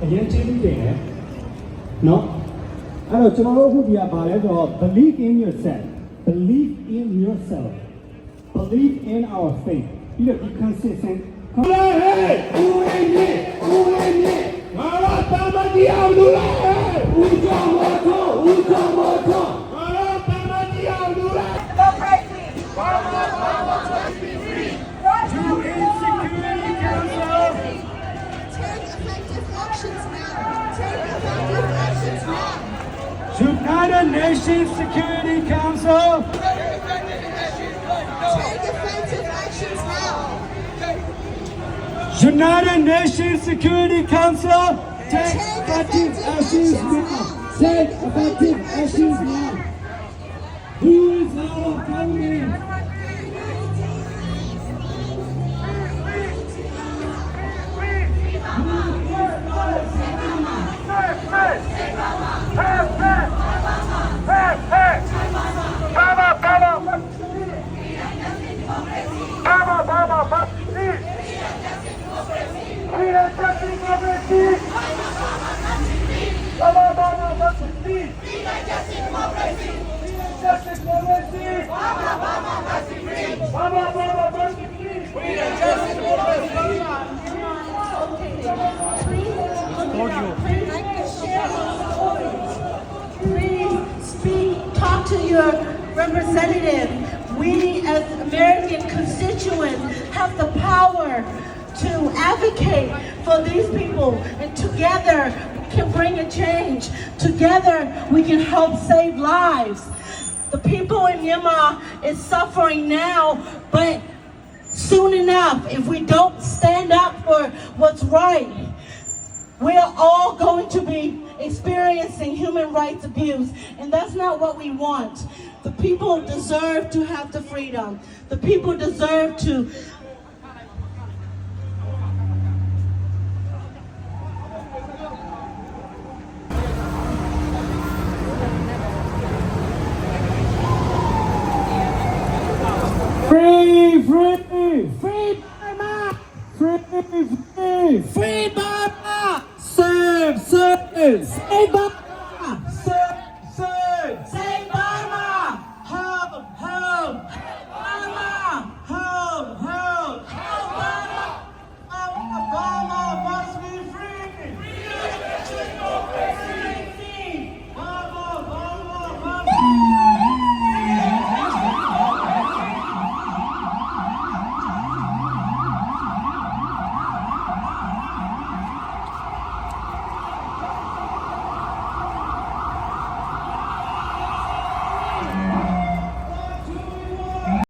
အရင်ကျေးဇူးတင်တယ်နော်အဲ့တော့ကျွန်တော်တို့အခုဒီကဘာလဲဆိုတော့ believe in yourself believe in yourself believe in our faith ပြီးတော့ be consistent ဟုတ်လားဟဲ့ဦးဝင်းကြီးငါတို့တာမတီအောင်လို့လားဦးကြောင့်မောတော့ငါတို့တာမတီအောင်လို့လား United Nations Security Council. Take effective actions now. United Nations Security Council. Take effective actions now. Take effective actions now. Who is our government? Please speak, talk to your representative. We as American constituents have the power to advocate for these people, and together we can bring a change. Together we can help save lives. The people in Myanmar is suffering now, but soon enough, if we don't stand up for what's right, we're all going to be experiencing human rights abuse, and that's not what we want. The people deserve to have the freedom. The people deserve to Free Burma! Free Burma! Save Burma!